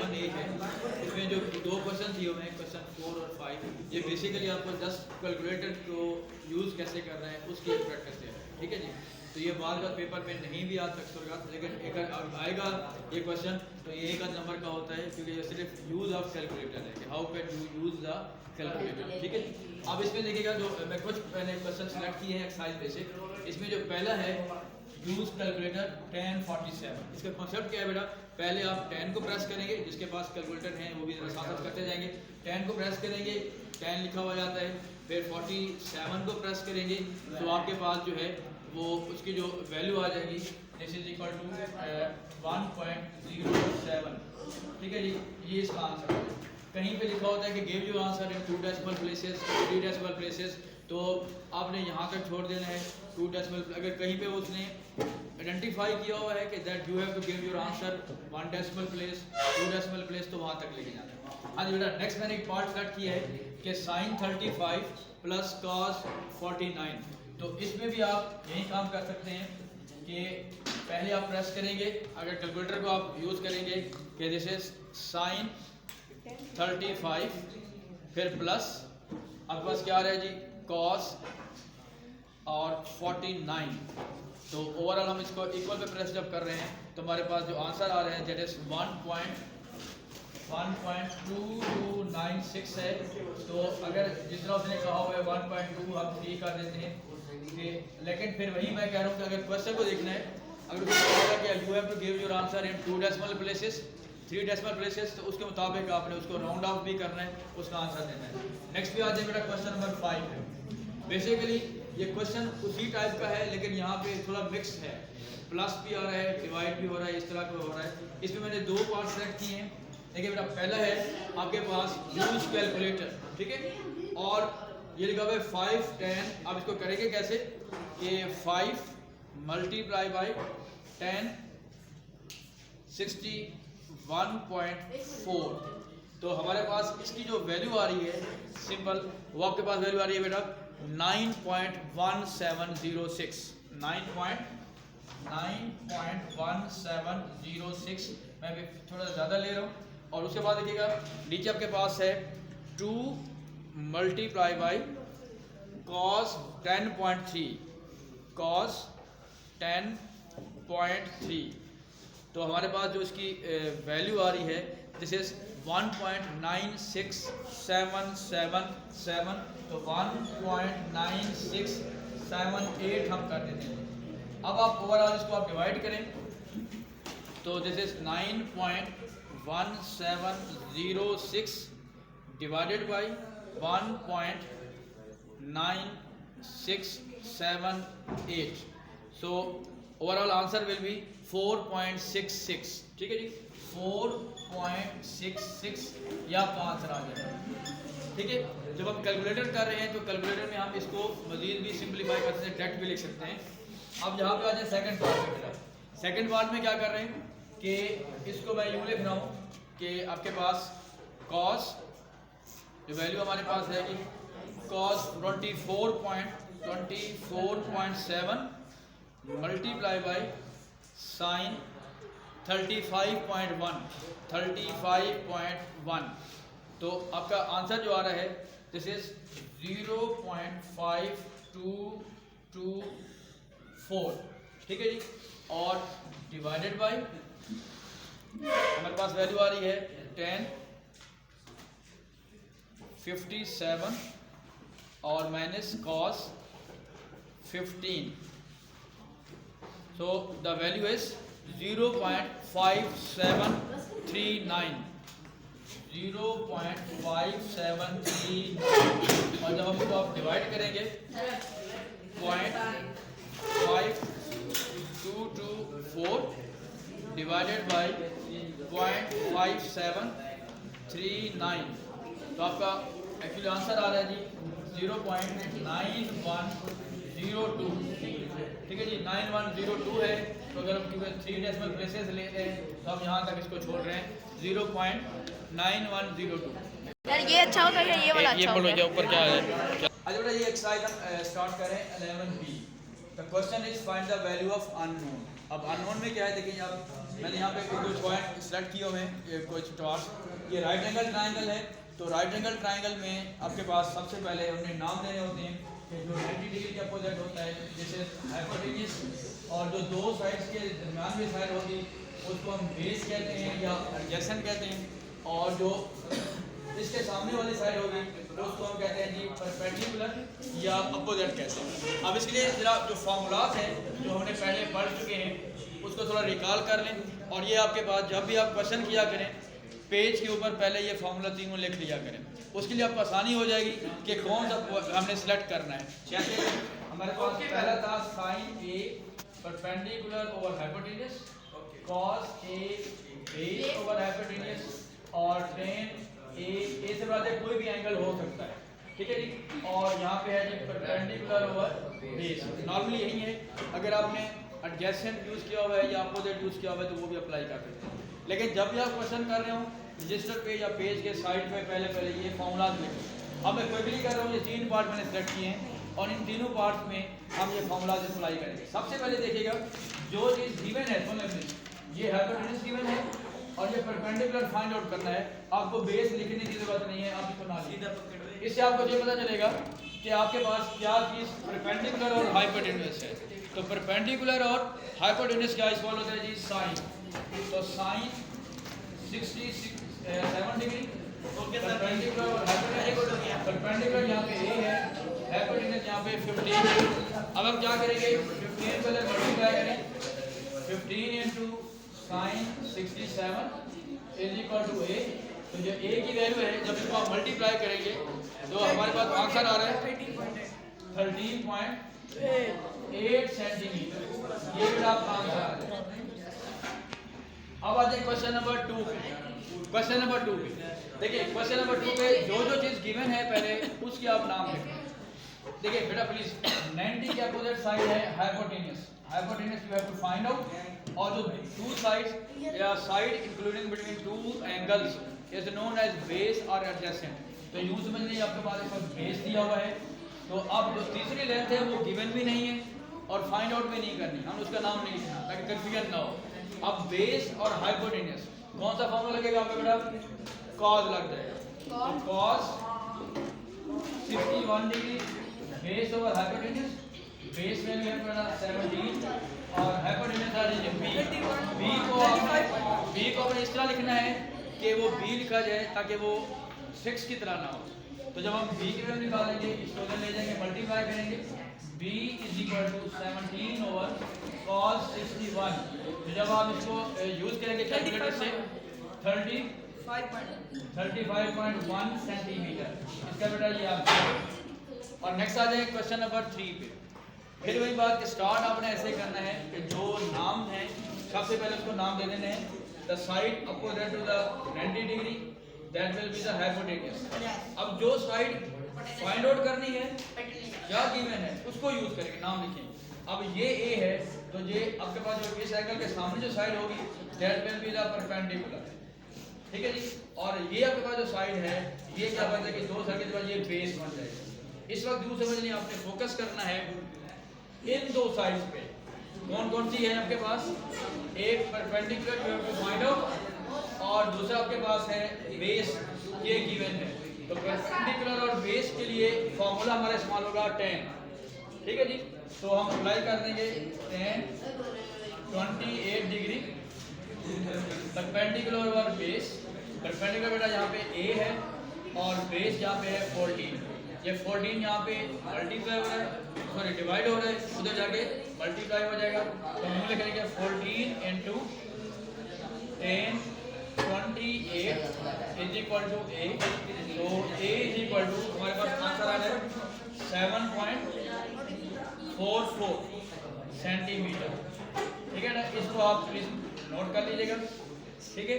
Question 1 है, इसमें जो दो क्वेश्चन दिए हुए हैं, क्वेश्चन 4 और 5, ये बेसिकली आपको जस्ट कैलकुलेटर को यूज़ कैसे कर रहे हैं उसकी प्रैक्टिस है, ठीक है जी। तो ये बाद का पेपर में नहीं भी आ सकता होगा, लेकिन एक आएगा ये क्वेश्चन तो ये एक नंबर का होता है, क्योंकि ये सिर्फ यूज़ ऑफ कैलकुलेटर है कि how can you use the calculator, ठीक है। अब इसमें देखिएगा जो मैं कुछ मैंने क्वेश्चन सेलेक्ट किए हैं एक्सरसाइज में से, इसमें जो पहला है यूज कैलकुलेटर 1047, इसका कॉन्सेप्ट क्या है बेटा, पहले आप 10 को प्रेस करेंगे, जिसके पास कैलकुलेटर है वो भी साथ साथ करते जाएंगे, 10 को प्रेस करेंगे 10 लिखा हुआ जाता है, फिर 47 को प्रेस करेंगे तो आपके पास जो है वो उसकी जो वैल्यू आ जाएगी, दिस इज इक्वल टू 1.07, ठीक है जी। ये इसका आंसर है। कहीं पे लिखा होता है कि give your answer in 2 decimal places, 3 decimal places, तो आपने यहाँ तक छोड़ देना है 2 डेसिमल। अगर कहीं पे उसने आइडेंटिफाई किया हुआ है कि that you have to give your answer 1 decimal place, 2 decimal place, तो वहाँ तक लेके जाना है। हाँ जी बेटा, नेक्स्ट मैंने एक पार्ट सेलेक्ट किया है कि साइन 35 प्लस कॉस 49, तो इसमें भी आप यही काम कर सकते हैं कि पहले आप प्रेस करेंगे, अगर कैलकुलेटर को आप यूज़ करेंगे कि दिस इज साइन 35, फिर प्लस आपके पास क्या आ रहा है जी कॉस और 49, तो ओवरऑल हम इसको इक्वल पे प्रेस जब कर रहे हैं तो हमारे पास जो आंसर आ रहे हैं दैट इज 1.1296 है। तो अगर जिस तरह उसने कहा हुआ है 1.2 हम 3 कर देते हैं, लेकिन फिर वही मैं कह रहा हूँ कि अगर क्वेश्चन को देखना है, अगर कि you have to give your answer in 2 decimal places, 3 decimal places, तो उसके मुताबिक आपने उसको राउंड ऑफ भी करना है, उसका आंसर देना है। नेक्स्ट भी आ जाए मेरा क्वेश्चन नंबर 5 है। बेसिकली ये क्वेश्चन उसी टाइप का है, लेकिन यहाँ पे थोड़ा मिक्स है, प्लस भी आ रहा है, डिवाइड भी हो रहा है, इस तरह का हो रहा है। इसमें मैंने 2 पार्ट सेलेक्ट किए हैं। देखिए मेरा पहला है आपके पास यूज कैलकुलेटर, ठीक है, और ये लिखा हुआ है 5 10। आप इसको करेंगे कैसे कि 5 मल्टीप्लाई बाई 10 61.4, तो हमारे पास इसकी जो वैल्यू आ रही है सिंपल, वो आपके पास वैल्यू आ रही है बेटा 9.1706, 9.1706। मैं भी थोड़ा ज़्यादा ले रहा हूँ। और उसके बाद देखिएगा नीचे आपके पास है 2 मल्टीप्लाई बाई कॉस 10.3, कॉस 10.3, तो हमारे पास जो इसकी वैल्यू आ रही है दिस इज 1.96777, तो 1.9678 हम कर देते हैं। अब आप ओवरऑल इसको आप डिवाइड करें तो this is 9.1706 divided by 1.9678, so overall answer will be 4.66, ठीक है जी, 4.66 ये आपका आंसर आ जाएगा, ठीक है। जब हम कैलकुलेटर कर रहे हैं तो कैलकुलेटर में हम इसको मजीद भी सिंप्लीफाई कर सकते हैं, डायरेक्ट भी लिख सकते हैं। अब यहाँ पे आ जाए सेकंड पार्ट में। सेकंड पार्ट में क्या कर रहे हैं कि इसको मैं यूँ लिख रहा हूँ कि आपके पास कॉस जो वैल्यू हमारे पास है कि कॉस 24.7 मल्टीप्लाई बाई साइन 35.1, तो आपका आंसर जो आ रहा है दिस इज 0.5224, ठीक है जी, और डिवाइडेड बाई हमारे पास वैल्यू आ रही है 1057 और minus cos 15, so the value is 0.5739, 0.5739, और जब हम इसको आप डिवाइड करेंगे 0.5224 डिवाइडेड बाई 0.5739, तो आपका एक्चुअली आंसर आ रहा है जी 0.9102, ठीक है जी, 9102 है। तो अगर हम क्योंकि 3 डेसिमल प्लेसेस ले रहे हैं तो हम यहाँ तक इसको छोड़ रहे हैं 0.9102। यार ये अच्छा होगा या ये वाला अच्छा होगा? ये ऊपर क्या है? अच्छा बेटा, ये एक्सरसाइज हम स्टार्ट करें 11B। The question is find the value of unknown. अब अननोन में क्या है देखिए आप, मैंने यहाँ पे कुछ पॉइंट सेलेक्ट किए हुए हैं, कुछ टॉर्च। ये राइट एंगल ट्राइंगल है, तो राइट एंगल ट्राइंगल में आपके पास सबसे पहले उन्हें नाम देने होते हैं कि जो 90 डिग्री के अपोजिट होता है, जैसे हाइपोटेन्यूज, और जो दो साइड्स के दरमियान में साइड होगी उसको हम बेस कहते हैं या एडजेसेंट कहते हैं, और जो इसके सामने वाली साइड होगी उसको हम कहते हैं जी परपेंडिकुलर या अपोजिट कहते हैं। अब इसके लिए जरा जो फार्मूलाज हैं जो हमने पहले पढ़ चुके हैं उसको थोड़ा रिकॉल कर लें, और ये आपके पास जब भी आप क्वेश्चन किया करें पेज के ऊपर पहले ये फार्मूला तीनों लिख लिया करें, उसके लिए आपको आसानी हो जाएगी कि कौन सा हमने सेलेक्ट करना है। जैसे हमारे पास पहला था sign A perpendicular over hypotenuse, cos A base over hypotenuse, और टेन ए से बाद कोई भी एंगल हो सकता है, ठीक है जी। और यहाँ पे है जी परपेंडिकुलर ओवर बेस, नॉर्मली यही है। अगर आपने एडजेसेंट यूज़ किया हुआ है या अपोजिट यूज़ किया हुआ है तो वो भी अप्लाई कर सकते हैं। लेकिन जब भी आप क्वेश्चन कर रहे हो रजिस्टर पे या पेज के साइड पे पहले ये फॉर्मूला लिखें। अब मैं क्विकली कर रहा हूँ, ये 3 पार्ट मैंने सेलेक्ट किए हैं और इन तीनों पार्ट में हम ये फॉर्मूला अप्लाई करेंगे। सबसे पहले देखिएगा जो चीज़ गिवन है, ये हाइपोटेन्यूज गिवन है और ये परपेंडिकुलर फाइंड आउट करना है। आपको बेस लिखने की जरूरत नहीं है, आप इसको ना लिखें। इससे आपको ये पता चलेगा कि आपके पास क्या चीज़ परपेंडिकुलर और हाइपोटेन्यूज है। तो परपेंडिकुलर और हाइपोटेन्यूज क्या इस होता है जी, साइन। तो साइन 67 डिग्री, परपेंडिकुलर और हाइपोटेन्यूज, परपेंडिकुलर यहाँ पे ए है, हाइपोटेन्यूज यहाँ पे 15। अब हम क्या करेंगे, 15 पहले मल्टीप्लाई करें, 15 into sine 67 is equal to A. तो जो ए की वैल्यू है जब इसको आप मल्टीप्लाई करेंगे तो हमारे पास आंसर आ रहा है 13.8 सेंटीमीटर। ये भी आपका आंसर आ रहा है। अब आ जाए क्वेश्चन नंबर 2 पे। क्वेश्चन नंबर 2 पे देखिए, क्वेश्चन नंबर 2 पे जो चीज़ गिवन है पहले उसकी आप नाम लिखें। देखिए बेटा प्लीज, 90 के अपोजिट साइड है hypotenuse, hypotenuse you have to find out, और जो टू साइड्स या side including between two angles is known as base और एडजेसेंट। तो यूं समझ लीजिए आपके पास एक बेस दिया हुआ है, तो अब जो तीसरी लेंथ है वो गिवन भी नहीं है और फाइंड आउट भी नहीं करनी, हम उसका नाम नहीं लिखना ताकि कंफ्यूजन ना हो। अब बेस और हाइपोटेन्यूज कौन सा फॉर्मूला लगेगा आपका बेटा, कॉस लग जाएगा। तो cos 61 degree base over hypotenuse, base value है मेरा 17 और हाइपोटेन्यूज आ रही है बी को आपने इस तरह लिखना है कि वो बी लिखा जाए ताकि वो 6 की तरह ना हो। तो जब हम बी की वैल्यू निकालेंगे इसको उधर ले जाएंगे, मल्टीप्लाई करेंगे, b is equal to 17 over cos 61। तो जब आप इसको यूज करेंगे कैलकुलेटर से 35.1 सेंटीमीटर, इसका बेटा ये आप। और नेक्स्ट आ जाए क्वेश्चन नंबर 3 पे। फिर वही बात कि स्टार्ट आपने ऐसे करना है कि जो नाम है सबसे पहले उसको नाम दे देने हैं। The side opposite to the 90 degree that will be the hypotenuse. अब जो साइड फाइंड आउट करनी है क्या गिवन है उसको यूज करेंगे, नाम लिखेंगे। अब ये ए है तो ये आपके पास जो इस एंगल के सामने जो साइड होगी that will be the perpendicular, ठीक है जी। और ये आपके पास जो साइड है ये क्या बन जाएगी, दो साइड के बाद ये बेस बन जाएगा। इस वक्त यूं समझ लिया आपने फोकस करना है इन दो साइड्स पे। कौन कौन सी है आपके पास, एक perpendicular you have to find out और दूसरा आपके पास है बेस, ये गिवन है। तो परपेंडिकुलर और बेस के लिए फॉर्मूला हमारा इस्तेमाल होगा tan, ठीक है जी। तो हम अप्लाई कर देंगे tan 28 डिग्री परपेंडिकुलर और बेस। परपेंडिकुलर बेटा यहाँ पे a है और बेस यहाँ पे है 14। ये 14 यहाँ पे मल्टीप्लाई हो रहा है, सॉरी डिवाइड हो रहा है, उधर जाके मल्टीप्लाई हो जाएगा। तो हम लिखेंगे 14 into 10 28 is equal to a। तो a इज इक्वल टू हमारे पास आंसर आ रहा है 7.44 सेंटीमीटर, ठीक है ना। इसको आप प्लीज नोट कर लीजिएगा, ठीक है।